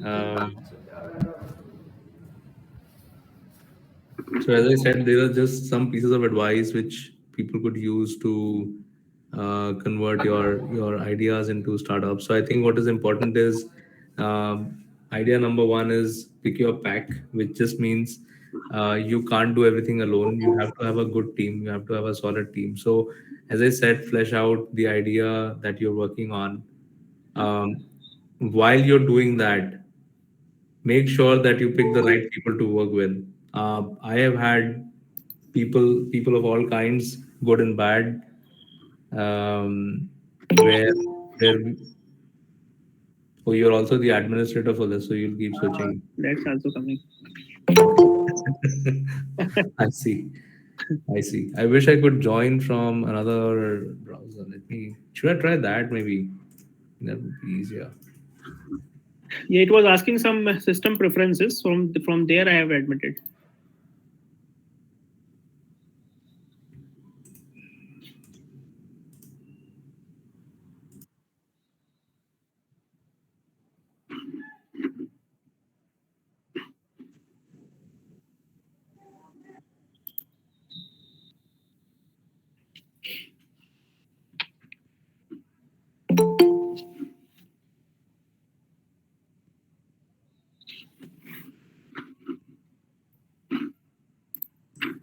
Um, so as I said, there are just some pieces of advice which people could use to convert your ideas into startups. So I think what is important is idea number one is pick your pack, which just means you can't do everything alone. You have to have a good team. You have to have a solid team. So as I said, flesh out the idea that you're working on. Um, while you're doing that, make sure that you pick the right people to work with. I have had people of all kinds, good and bad, um, where where oh, you're also the administrator for this, so you'll keep switching. That's also coming. I see. I see. I wish I could join from another browser. Should I try that? Maybe that would be easier. Yeah, it was asking some system preferences. From there, I have admitted.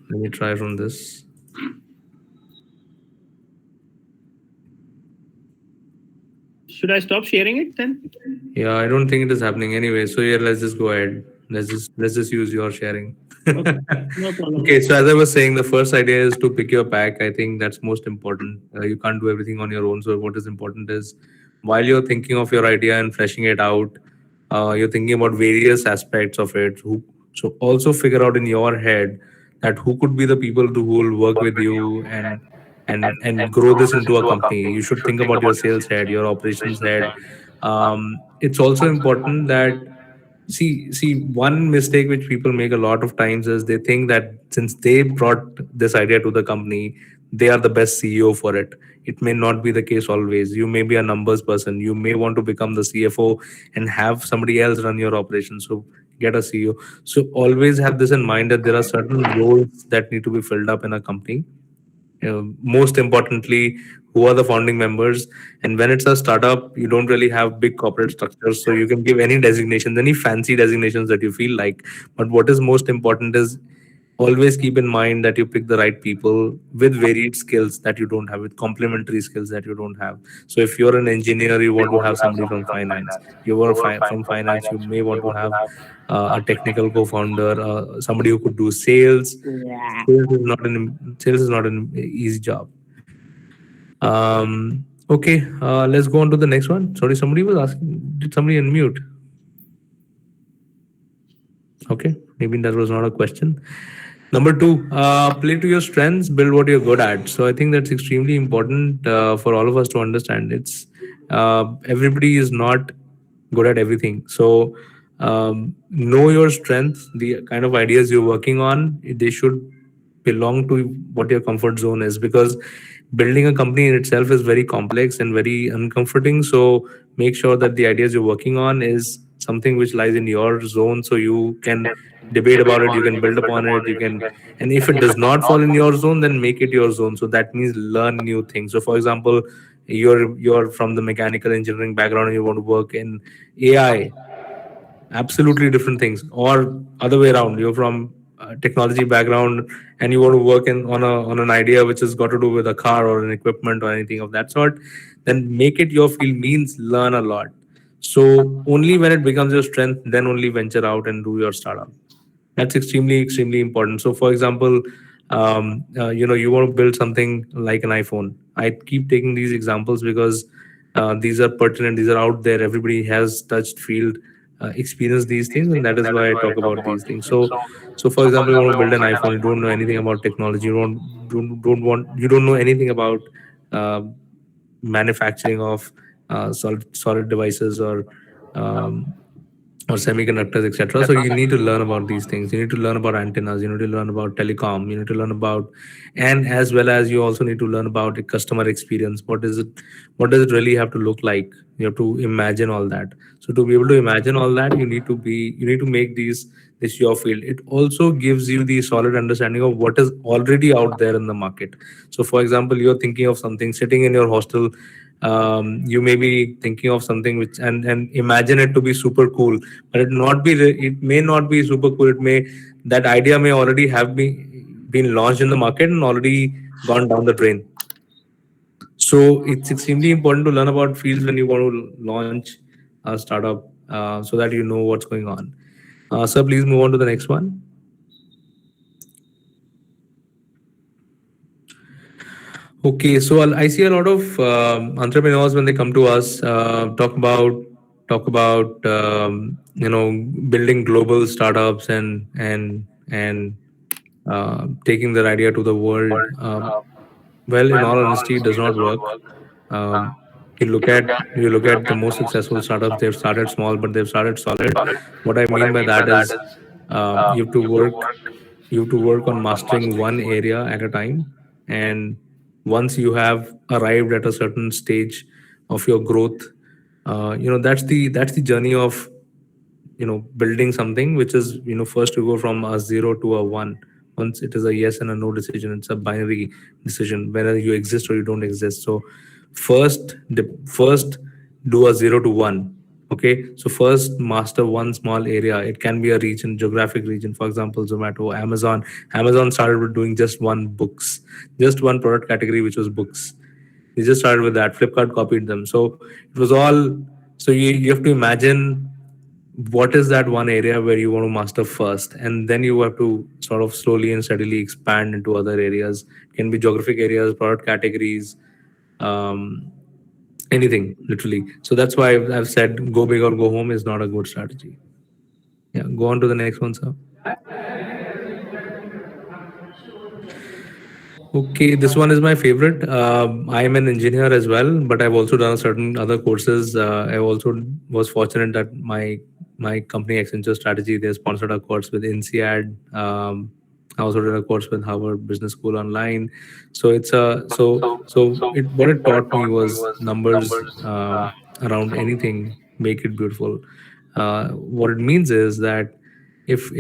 Let me try from this. Should I stop sharing it then? Yeah, I don't think it is happening anyway. So yeah, let's just go ahead. Let's just use your sharing. Okay, no problem. Okay, so as I was saying, the first idea is to pick your pack. I think that's most important. You can't do everything on your own. So what is important is while you're thinking of your idea and fleshing it out, you're thinking about various aspects of it. So also figure out in your head that who could be the people who will work with you and grow this into a company. You should think about your sales head, your operations head. It's also important that see one mistake which people make a lot of times is they think that since they brought this idea to the company, they are the best CEO for it. It may not be the case always. You may be a numbers person. You may want to become the CFO and have somebody else run your operations. So get a CEO. So always have this in mind that there are certain roles that need to be filled up in a company. Most importantly, who are the founding members? And when it's a startup, you don't really have big corporate structures, so you can give any designations, any fancy designations that you feel like. But what is most important is always keep in mind that you pick the right people with varied skills that you don't have, with complementary skills that you don't have. So if you're an engineer, you want to have somebody from finance. You are from finance, you may want to have a technical co-founder, somebody who could do sales. Sales is not an easy job. Okay, let's go on to the next one. Sorry, somebody was asking. Did somebody unmute? Okay, maybe that was not a question. Number two, play to your strengths, build what you're good at. So I think that's extremely important for all of us to understand. It's everybody is not good at everything. So know your strengths, the kind of ideas you're working on. They should belong to what your comfort zone is, because building a company in itself is very complex and very uncomforting. So make sure that the ideas you're working on is something which lies in your zone, so you can debate about it, you can build upon it, you can. And if it does not fall in your zone, then make it your zone. So that means learn new things. So for example, you're from the mechanical engineering background and you want to work in AI, absolutely different things. Or other way around, you're from technology background and you want to work in on an idea which has got to do with a car or an equipment or anything of that sort, then make it your field, means learn a lot. So only when it becomes your strength, then only venture out and do your startup. That's extremely important. So for example, you want to build something like an iPhone. I keep taking these examples because these are pertinent, these are out there, everybody has touched field, experienced these things, and that is why I talk about these things. So for example, you want to build an iPhone, you don't know anything about technology, you don't know anything about uh, manufacturing of solid devices, or um, or semiconductors, etc. So you need to learn about these things. You need to learn about antennas. You need to learn about telecom. You need to learn about, and as well as you also need to learn about the customer experience. What is it? What does it really have to look like? You have to imagine all that. So to be able to imagine all that, you need to make this your field. It also gives you the solid understanding of what is already out there in the market. So for example, you're thinking of something sitting in your hostel, you may be thinking of something which and imagine it to be super cool, but it may not be super cool. It may That idea may already have been launched in the market and already gone down the drain. So it's extremely important to learn about fields when you want to launch a startup, so that you know what's going on. Sir, please move on to the next one. Okay, so I see a lot of entrepreneurs when they come to us, talk about building global startups and taking their idea to the world. Well, in all honesty, it does not work. Um, you look at the most successful startups. They've started small, but they've started solid. What I mean by that is, you have to work. You have to work on mastering one area at a time, and once you have arrived at a certain stage of your growth, that's the journey of building something, which is, first you go from a zero to a one. Once it is a yes and a no decision, it's a binary decision whether you exist or you don't exist. So first do a zero to one. Okay, so first master one small area. It can be a region, geographic region. For example, Zomato, Amazon started with doing just one books, just one product category, which was books. They just started with that. Flipkart copied them. So it was all. So you have to imagine what is that one area where you want to master first, and then you have to sort of slowly and steadily expand into other areas. It can be geographic areas, product categories, um, anything literally. So that's why I've said go big or go home is not a good strategy. Yeah, go on to the next one, sir. Okay, this one is my favorite. I am an engineer as well, but I've also done certain other courses. I also was fortunate that my company Accenture Strategy, they sponsored a course with INSEAD. I also did a course with Harvard Business School online. So it's a so it what it taught me was numbers, around anything. Make it beautiful. What it means is that if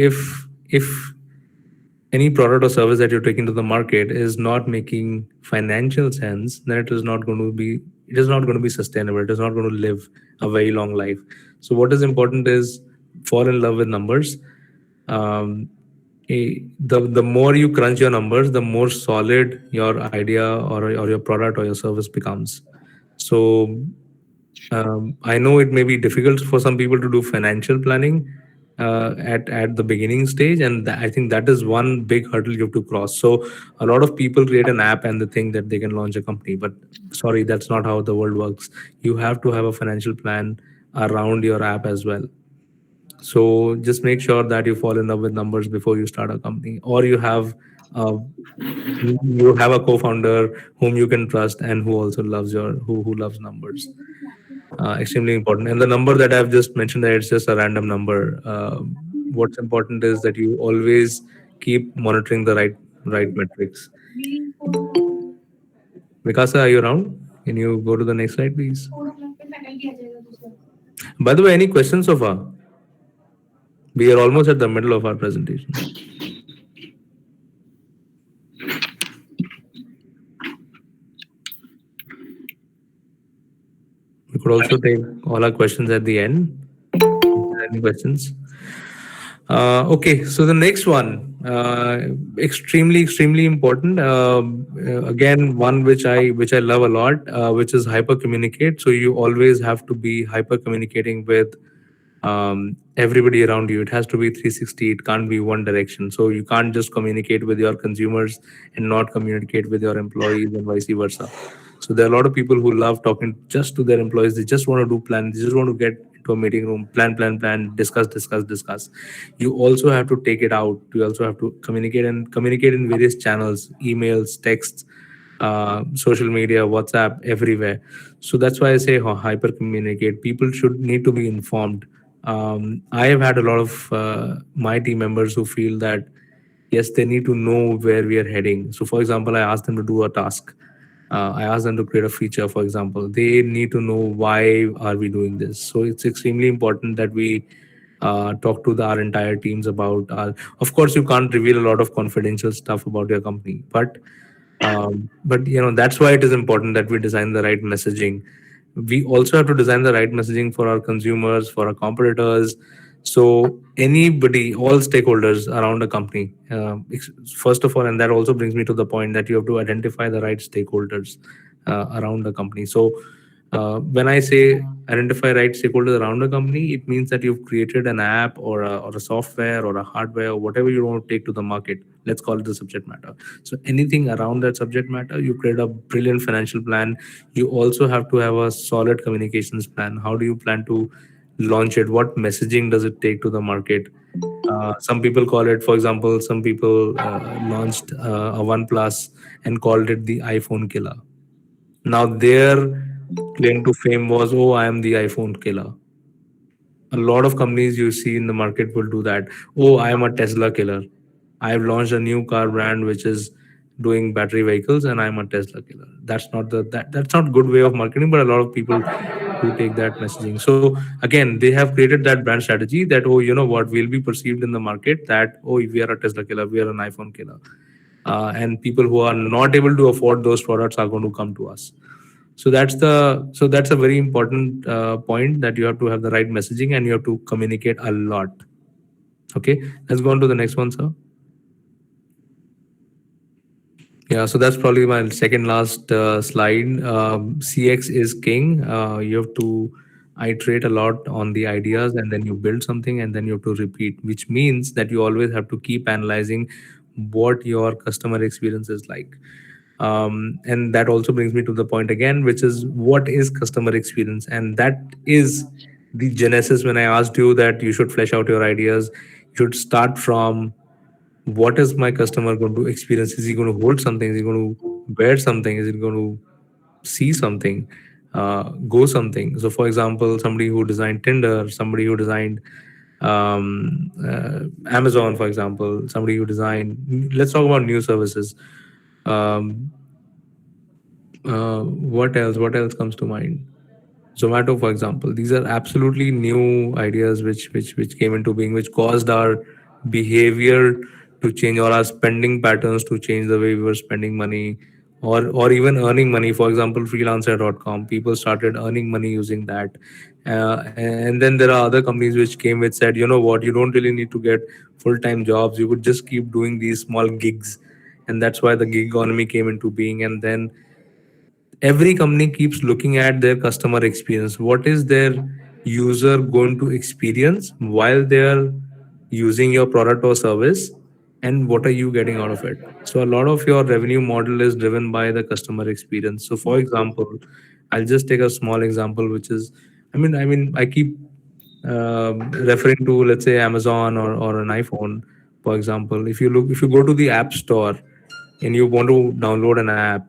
any product or service that you're taking to the market is not making financial sense, then it is not going to be sustainable. It is not going to live a very long life. So what is important is fall in love with numbers. The more you crunch your numbers, the more solid your idea or your product or your service becomes. So I know it may be difficult for some people to do financial planning at the beginning stage, and I think that is one big hurdle you have to cross. So a lot of people create an app and they think that they can launch a company, but sorry, that's not how the world works. You have to have a financial plan around your app as well. So just make sure that you fall in love with numbers before you start a company, or uh, you have a co-founder whom you can trust and who also loves who loves numbers. Extremely important. And the number that I've just mentioned, that it's just a random number. What's important is that you always keep monitoring the right metrics. Mikasa, are you around? Can you go to the next slide, please? By the way, any questions so far? We are almost at the middle of our presentation. We could also take all our questions at the end. Any questions? Okay, so the next one, extremely important. Again, one which I love a lot, which is hyper communicate. So you always have to be hyper communicating with everybody around you. It has to be 360. It can't be one direction. So you can't just communicate with your consumers and not communicate with your employees and vice versa. So there are a lot of people who love talking just to their employees. They just want to do plan. They just want to get into a meeting room, plan, discuss. You also have to take it out. You also have to communicate in various channels, emails, texts, social media, WhatsApp, everywhere. So that's why I say hyper communicate. People should need to be informed. I have had a lot of my team members who feel that yes, they need to know where we are heading. So, for example, I asked them to do a task. I asked them to create a feature. For example, they need to know why are we doing this. So it's extremely important that we talk to our entire teams about. Of course, you can't reveal a lot of confidential stuff about your company, but that's why it is important that we design the right messaging. We also have to design the right messaging for our consumers, for our competitors. So anybody, all stakeholders around a company, first of all, and that also brings me to the point that you have to identify the right stakeholders around the company. So when I say identify right stakeholders around a company, it means that you've created an app or a software or a hardware or whatever you want to take to the market. Let's call it the subject matter. So anything around that subject matter, you create a brilliant financial plan. You also have to have a solid communications plan. How do you plan to launch it? What messaging does it take to the market? Some people call it, for example, some people launched a OnePlus and called it the iPhone killer. Now their claim to fame was, "Oh, I am the iPhone killer." A lot of companies you see in the market will do that. "Oh, I am a Tesla killer. I've launched a new car brand which is doing battery vehicles, and I'm a Tesla killer." That's not good way of marketing, but a lot of people do take that messaging. So again, they have created that brand strategy that, oh, you know what, we'll be perceived in the market that, oh, we are a Tesla killer, we are an iPhone killer, and people who are not able to afford those products are going to come to us. So that's a very important point, that you have to have the right messaging and you have to communicate a lot. Okay, let's go on to the next one, sir. Yeah, so that's probably my second last slide. CX is king. You have to iterate a lot on the ideas, and then you build something, and then you have to repeat, which means that you always have to keep analyzing what your customer experience is like. And that also brings me to the point again, which is what is customer experience? And that is the genesis when I asked you that you should flesh out your ideas. You should start from, what is my customer going to experience? Is he going to hold something? Is he going to wear something? Is he going to see something, go something? So for example, somebody who designed Tinder, somebody who designed Amazon, for example, somebody who designed, let's talk about new services. um, what else comes to mind? Zomato, for example. These are absolutely new ideas which came into being, which caused our behavior to change, or our spending patterns to change, the way we were spending money, or even earning money. For example, freelancer.com. People started earning money using that. And then there are other companies which came, which said, you know what, you don't really need to get full-time jobs. You could just keep doing these small gigs. And that's why the gig economy came into being. And then every company keeps looking at their customer experience. What is their user going to experience while they're using your product or service, and what are you getting out of it? So a lot of your revenue model is driven by the customer experience. So for example, I'll just take a small example, which is, I mean I keep referring to, let's say, Amazon or an iPhone. For example, if you go to the app store and you want to download an app,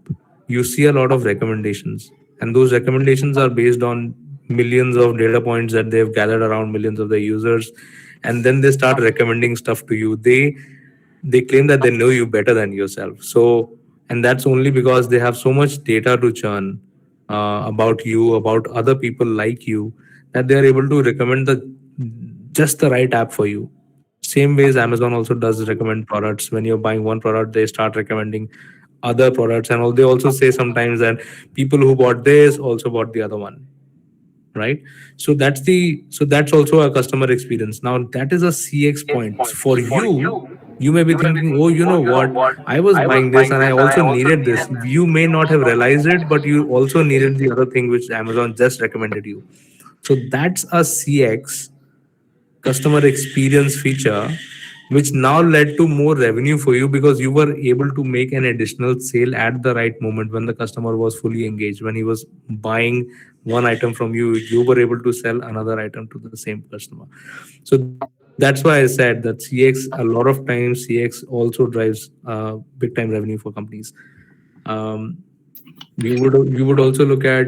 you see a lot of recommendations, and those recommendations are based on millions of data points that they've gathered around millions of their users, and then they start recommending stuff to you. They claim that they know you better than yourself. So, and that's only because they have so much data to churn about you, about other people like you, that they are able to recommend the just the right app for you. Same ways Amazon also does recommend products. When you're buying one product, they start recommending other products, and they also say sometimes that people who bought this also bought the other one, right? So that's also a customer experience. Now that is a CX point for you. You may be thinking, oh, you know what, I was buying this and I also needed this. You may not have realized it, but you also needed the other thing which Amazon just recommended you. So that's a CX, customer experience feature, which now led to more revenue for you, because you were able to make an additional sale at the right moment when the customer was fully engaged. When he was buying one item from you, you were able to sell another item to the same customer. So that's why I said that CX, a lot of times CX also drives big time revenue for companies. um, we would also look at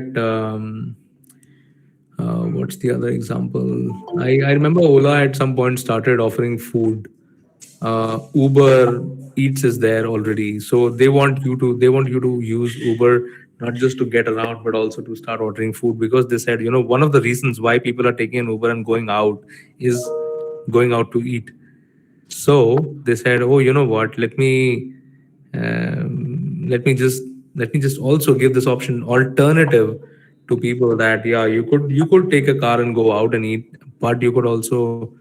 What's the other example? I remember Ola at some point started offering food. Uber Eats is there already, so they want you to use Uber not just to get around, but also to start ordering food, because they said, one of the reasons why people are taking an Uber and going out is going out to eat. So they said, oh, you know what? Let me just also give this option alternative to people, that yeah, you could take a car and go out and eat, but you could also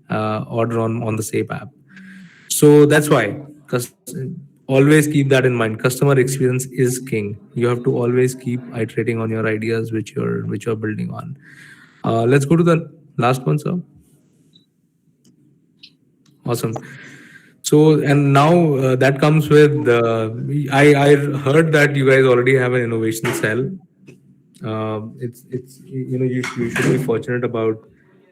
order on the same app. So that's why, always keep that in mind. Customer experience is king. You have to always keep iterating on your ideas which you're building on. Let's go to the last one, sir. Awesome. So, and now that comes with, I heard that you guys already have an innovation cell. It's you should be fortunate about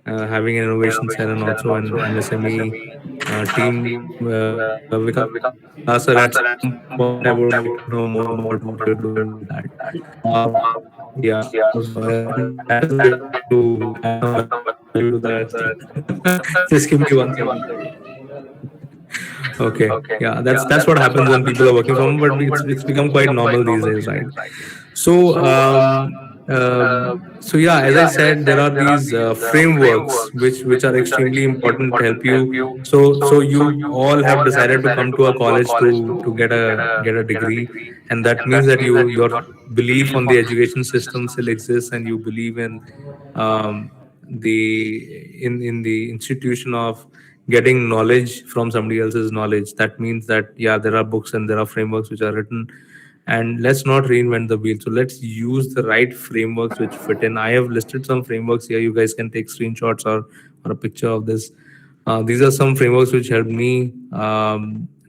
having an innovation cell and also an MSME team. Vikas sir, at some point, I would like to know more about what you're doing with that. Yeah. So and that is why I would like to add some value to that. Just give me 1 second. Okay. Yeah, that's what happens when people are working from home, but it's become quite normal these days, right? So, so yeah, as I said, there are these frameworks which are extremely important to help you. So you all have decided to come to a college to get a degree, and that means that your belief on the education system still exists, and you believe in in the institution of getting knowledge from somebody else's knowledge. That means that yeah, there are books and there are frameworks which are written, and let's not reinvent the wheel. So let's use the right frameworks which fit in. I have listed some frameworks here. You guys can take screenshots or a picture of this. These are some frameworks which help me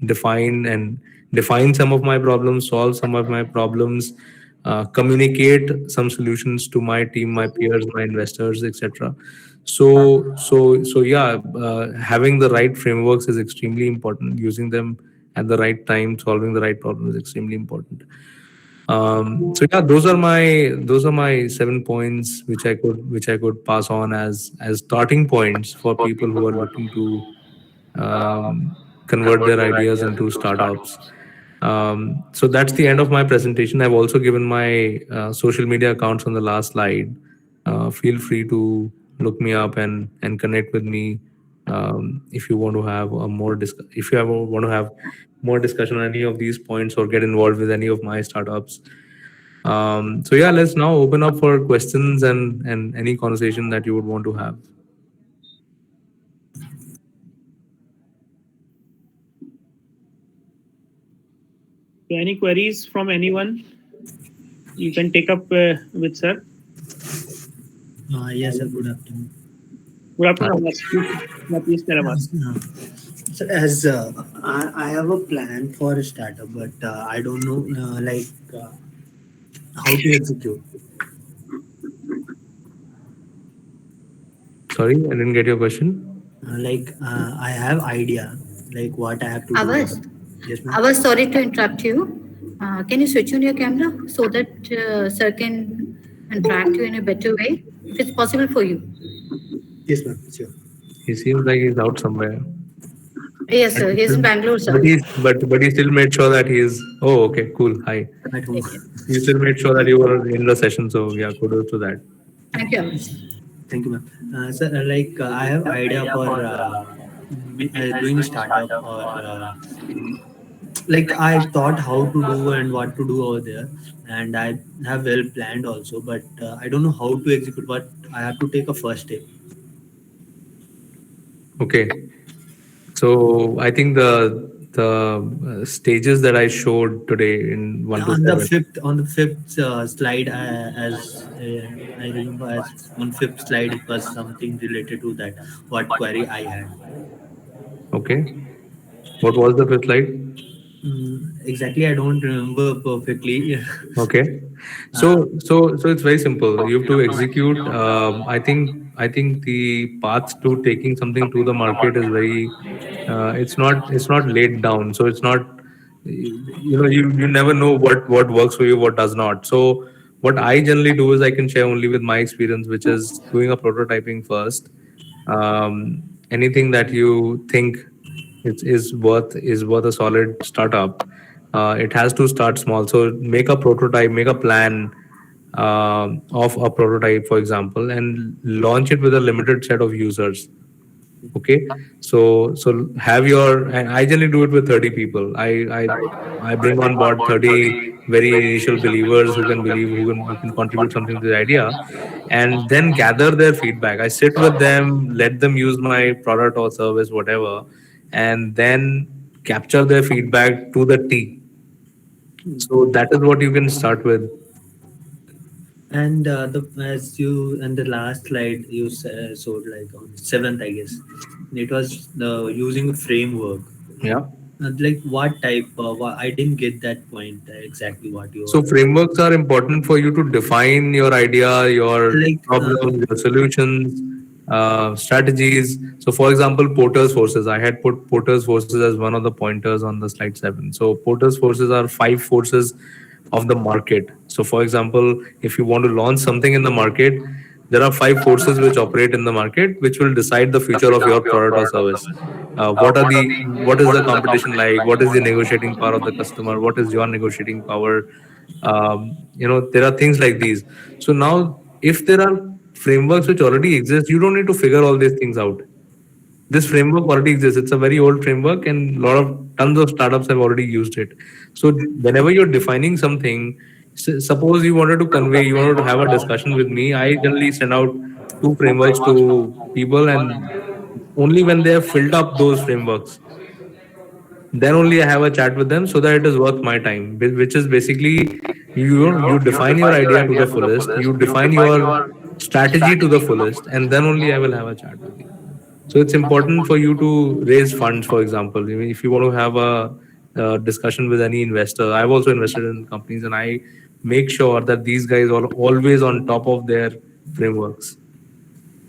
define some of my problems, solve some of my problems, communicate some solutions to my team, my peers, my investors, etc. So yeah, having the right frameworks is extremely important. Using them at the right time, solving the right problem is extremely important. So yeah, those are my 7 points which I could pass on as starting points for people who are looking to convert their ideas into startups. So that's the end of my presentation. I've also given my social media accounts on the last slide. Feel free to look me up and connect with me if you want to have if you ever want to have more discussion on any of these points or get involved with any of my startups. So yeah, let's now open up for questions and any conversation that you would want to have. So any queries from anyone? You can take up with sir. Yes, sir. Good afternoon. Good afternoon, Abbas. Please tell Abbas. So as I have a plan for a startup, but I don't know how to execute. Sorry, I didn't get your question. I have idea like what I have to do. Awas, Yes, ma'am. Awas, sorry to interrupt you. Can you switch on your camera so that sir can interact you in a better way, if it's possible for you? Yes, ma'am. Sure. He seems like he's out somewhere. Yes, sir. He's in Bangalore, sir. But he still made sure that he's. Oh, okay, cool. Hi. At home. He still made sure that you were in the session. So yeah, kudos to that. Thank you, Awas. Thank you, ma'am. Sir, I have idea for doing startup or I thought how to do and what to do over there, and I have well planned also, but I don't know how to execute. But I have to take a first step. Okay. So I think the stages that I showed today in one to On the seven. fifth slide, I remember as on fifth slide it was something related to that what query I had. Okay. What was the fifth slide? Exactly, I don't remember perfectly. Okay. So it's very simple. You have to execute. I think the path to taking something to the market is very. It's not laid down. So it's not. You never know what works for you, what does not. So what I generally do is I can share only with my experience, which is doing a prototyping first. Anything that you think is worth a solid startup, it has to start small. So make a prototype, make a plan of a prototype, for example, and launch it with a limited set of users. Okay, so have your, and I generally do it with 30 people. I bring on board 30 very initial believers who can believe, who can contribute something to the idea, and then gather their feedback. I sit with them, let them use my product or service, whatever, and then capture their feedback to the T. So that is what you can start with. And the as you and the last slide you showed like on seventh, I guess it was the using framework. Yeah. Like what type? I didn't get that point exactly what you So are frameworks are important for you to define your idea, your like. problems, your solutions, strategies. So, for example, Porter's forces. I had put Porter's forces as one of the pointers on the slide 7. So, Porter's forces are 5 forces of the market. So, for example, if you want to launch something in the market, there are 5 forces which operate in the market, which will decide the future of your product or service. What is the competition like? What is the negotiating power of the customer? What is your negotiating power? There are things like these. So now, if there are frameworks which already exist, you don't need to figure all these things out. This framework already exists. It's a very old framework, and tons of startups have already used it. So whenever you're defining something, suppose you wanted to convey, you wanted to have a discussion with me, I generally send out 2 frameworks to people, and only when they have filled up those frameworks, then only I have a chat with them, so that it is worth my time. Which is basically, you define your idea to the fullest, you define your strategy to the fullest, and then only I will have a chat with you. So it's important for you to raise funds, for example. I mean, if you want to have a discussion with any investor, I've also invested in companies, and I make sure that these guys are always on top of their frameworks,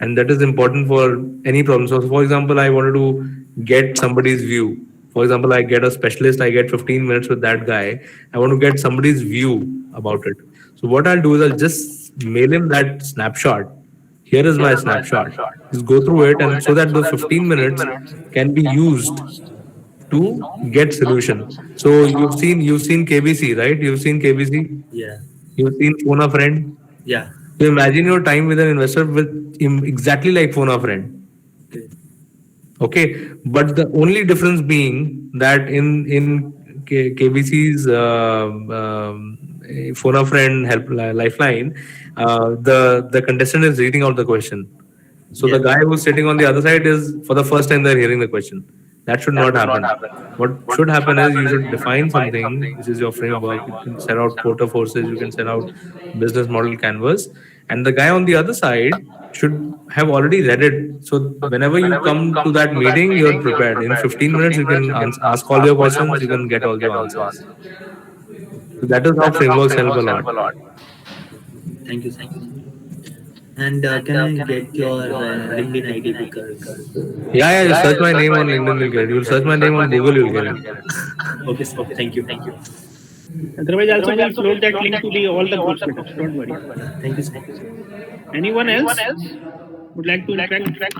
and that is important for any problem. So, for example, I wanted to get somebody's view. For example, I get a specialist, I get 15 minutes with that guy. I want to get somebody's view about it. So what I'll do is I'll just mail him that snapshot. Here is my snapshot. Just go through it, and so that those 15 minutes can be used to get solution. So you've seen KBC, right? You've seen KBC. Yeah. You've seen Phone a Friend. Yeah. So imagine your time with an investor with exactly like Phone a Friend. Okay. Okay, but the only difference being that in KBC's Phone a Friend help lifeline, the contestant is reading out the question. So the Yeah. guy who's sitting on the other side is, for the first time, they're hearing the question. That should not happen. What should happen is you should define something, which is your framework. You can set out Porter forces, you can set out business model canvas, and the guy on the other side should have already read it. So whenever you come to that meeting, you're prepared. In 15 minutes, you can ask all your questions, you can get all your answers. So that is how frameworks help a lot. Thank you, sir. And can I get your LinkedIn ID because Yeah, yeah, you search my name on LinkedIn, you'll get it. You'll search my name on Google, you'll get it. okay, sir. Thank you. Otherwise, also we'll float that link to the all the groups. Don't worry. Thank you, sir. Anyone else would like to interact?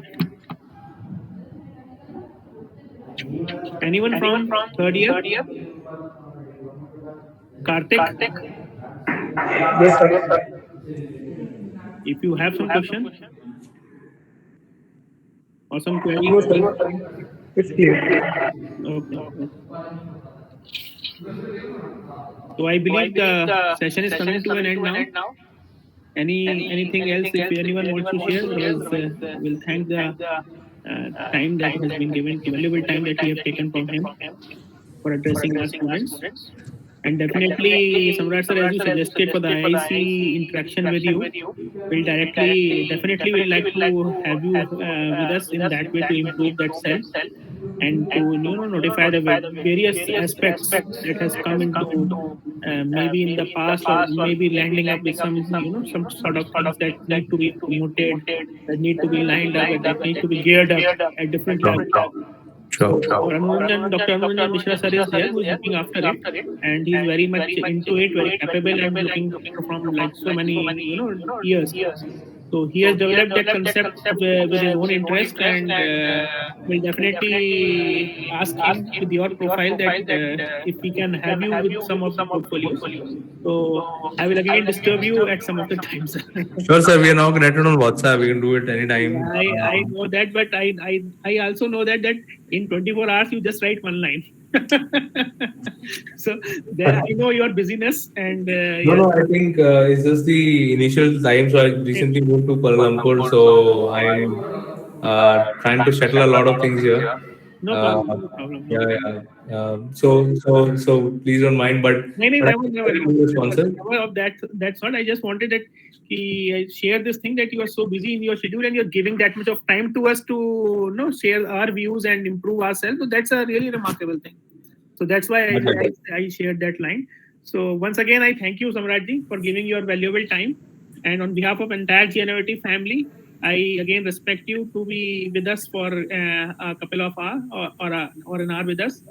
Anyone from third year? Karthik? Yes, sir. If you have some question or some query. No, sir. It's clear. Okay. So I believe the session is coming to an end now. Anything else if anyone wants to share? Otherwise, we'll thank the time that has been given, valuable time that we have taken from him for addressing our students. And definitely, Samrat sir, as you suggested for the IIC interaction with you, definitely we'll like to have you with us in that way to improve that cell and to notify the various aspects that has come into maybe in the past or maybe landing up with some some sort of things that need to be promoted, that need to be lined up, that need to be geared up at different levels. Sure. So our Dr. Anuranjan Mishra sir is there, who is looking after it, and he's very much into it, very capable, and looking from like so many years. So he has developed that concept with his own interest, and will definitely ask him with your profile that if we can have you with some of the portfolios. So I will again disturb you at some of the times. Sure, sir. We are now connected on WhatsApp. We can do it Yeah, anytime. I know that, but I also know that in 24 hours you just write one line. So there, I know your busyness, and No, yes, no, I think it's just the initial time. So I recently moved to Kuala Lumpur, so I'm trying to settle a lot of things here. no Uh, problem, no problem, no yeah, problem. yeah. So please don't mind, No, no, but never, I'm never, very never, never, responsive. never of that. That's not. I just wanted that he share this thing that you are so busy in your schedule and you're giving that much of time to us to share our views and improve ourselves. So that's a really remarkable thing. So that's why I shared that line. So once again, I thank you, Samrajji, for giving your valuable time. And on behalf of entire GNIOT family, I again respect you to be with us for a couple of hours or an hour with us.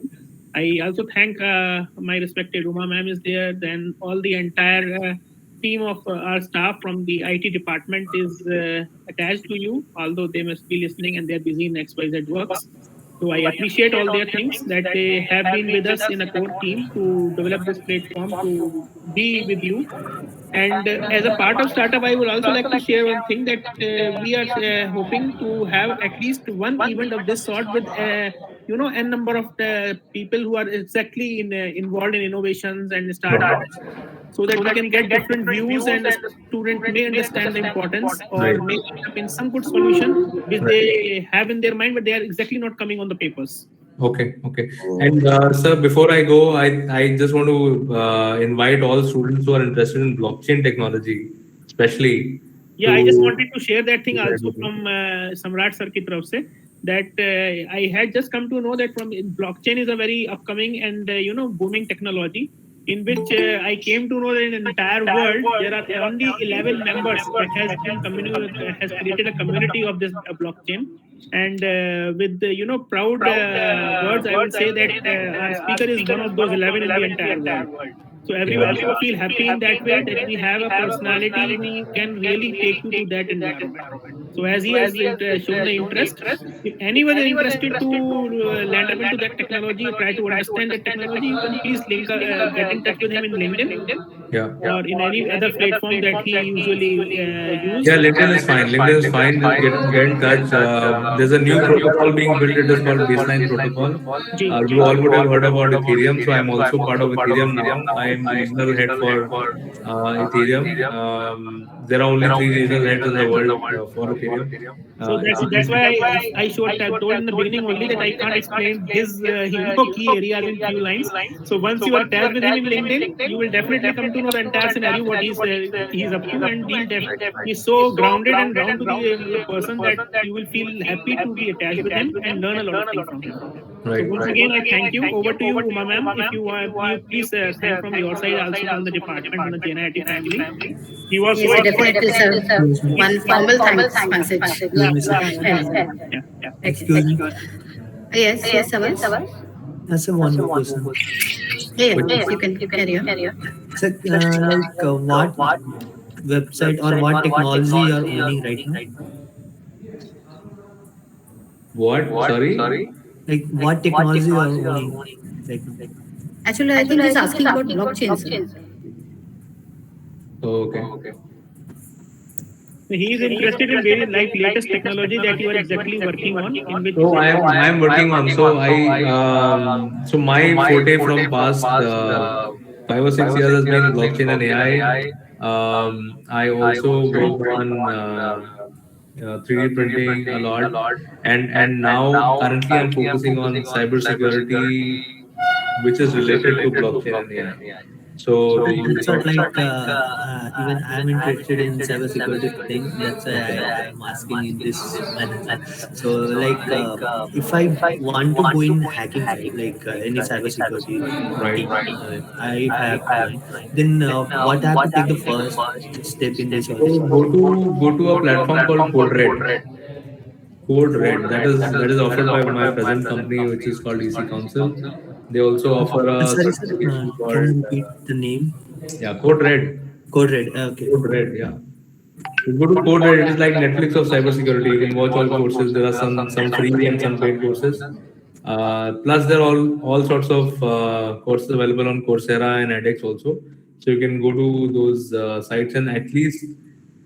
I also thank my respected Uma ma'am is there. Then all the entire team of our staff from the IT department is attached to you, although they must be listening and they're busy in XYZ works. So I appreciate all their things that they have been with us in a core team to develop this platform to be with you. And as a part of startup, I would also like to share one thing that we are hoping to have at least one event of this sort with n number of the people who are exactly involved in innovations and startups, so that we can get different views and the student may understand the importance or Right. may end up in some good solution which they have in their mind, but they are exactly not coming on the papers. Okay, okay. So And sir, before I go, I just want to invite all students who are interested in blockchain technology, especially yeah, I just to. wanted to share that thing also from Samrat sir ki taraf se, that I had just come to know that from blockchain is a very upcoming and booming technology in which I came to know that in the entire world there are only 11 members that has created a community of this blockchain. And with proud words, I will say that our speaker is one of those 11 in the entire world. So everyone should feel happy in that way that we have a personality who can really take you to that environment. So as he has shown the interest, if anyone is interested to land up into that technology or try to understand that technology, you can please get in touch with him in LinkedIn Yeah. or in any other platform that he usually Yeah, use. LinkedIn is fine. LinkedIn is fine. Just get in touch. There's a new protocol being built. It is called Baseline Protocol. Ji, You ji. all would have heard about Ethereum. So I'm also part of Ethereum now. I am regional head for Ethereum. There are only three regional heads in the world for Ethereum. So that's why I showed told in the beginning only that I can't explain his key areas in few lines. So once you are attached with him in LinkedIn, you will definitely come to know the entire scenario what he's up to, and he's so grounded and ground to the person that you will feel happy to be attached with him and learn a lot of things from him. So Right. once again, I thank you. Over to you, Uma ma'am. If you please thank from your side, also from the department, from the GNIT family. He was Yes, definitely, sir. Excuse me. One formal thanks message. Excuse me, sir. yeah. Okay. Excuse me. Yes, yes, Avas. That's a one more question. Yeah, you can carry on. Sir, what website or what technology you are owning right now? What? Sorry? Like what technology you are owning right now? Actually, I think he's asking about blockchain, sir. Oh, okay. He is interested in very like latest technology that you are exactly working on, in which So I am working on. So my forte from past 5 or 6 years has been blockchain and AI. I also worked on 3D printing a lot, and now currently I'm focusing on cybersecurity, which is related to blockchain and AI. So So the that's what even I'm interested in cybersecurity thing. That's why okay. I'm asking in this manner. So if I want to go in hacking side, any cybersecurity Right. team, I have to join. Then what I have to take the first step in this So organization? go to a platform called CodeRed. Code Red. That is offered by my present company, which is called EC Council. They also offer a Sorry, sir. certification Can you called repeat the name? yeah, Code Red. Code Red. Okay. Code Red, yeah. You go to Code Red, it is like Netflix of cybersecurity. You can watch all courses. There are some free and some paid courses. Plus, there are all sorts of courses available on Coursera and edX also. So you can go to those sites and at least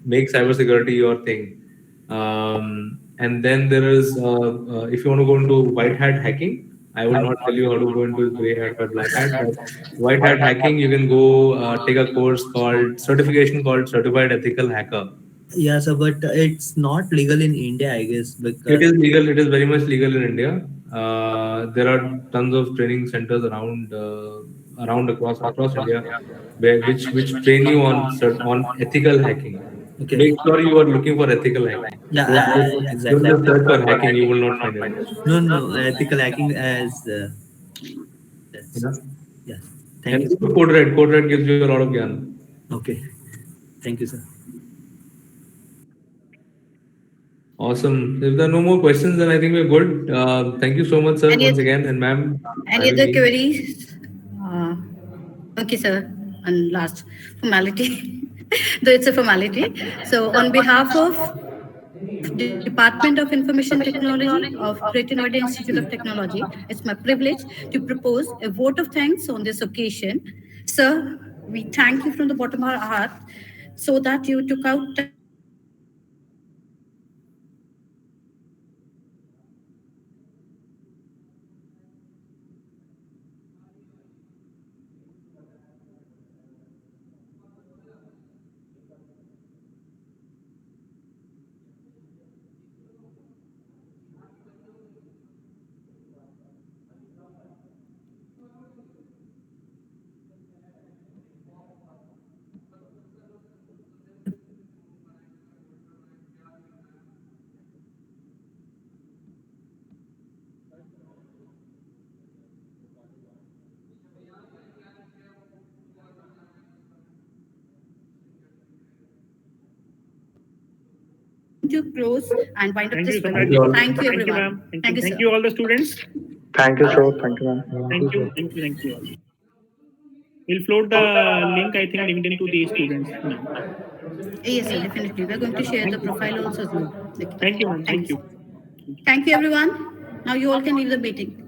make cybersecurity your thing. And then there is, if you want to go into white hat hacking, I will not tell you how to go into gray hat or black hat, but white hat hacking, you can go take a course called certification called Certified Ethical Hacker. Yeah, sir, but it's not legal in India, I guess, It because is legal. It is very much legal in India. There are tons of training centers around across India, which train you on ethical hacking. okay. Make sure you are looking for ethical hacking. Yeah, Don't exactly. just search for hacking. You will not find it. No, no, ethical hacking as that's Yeah. yeah. Thank And you. Code Red. Code Red gives you a lot of gyan. Okay, thank you, sir. Awesome. If there are no more questions, then I think we're good. Thank you so much, sir, Any once other, again, and ma'am, any having other me. queries? Uh, okay, sir. And last formality, though it's a formality. So, on behalf of Department of Information Technology of Greater Noida Institute of Technology, it's my privilege to propose a vote of thanks on this occasion. Sir, we thank you from the bottom of our heart so that you took out time to explain to us the to close and wind up Thank you this so Thank much. webinar. you all. Thank you, Thank you, ma'am. everyone. Thank you. Thank you, Thank sir. you, all the students. Thank you, sir. Thank you, ma'am. Thank you. Thank you. Thank you all. We'll float the link, I think, LinkedIn to the students now. Yes, sir, definitely. We're going to share the profile also as well. Okay. Thank you, ma'am. Thank you, Thank sir. you. Thank you, everyone. Now you all can leave the meeting.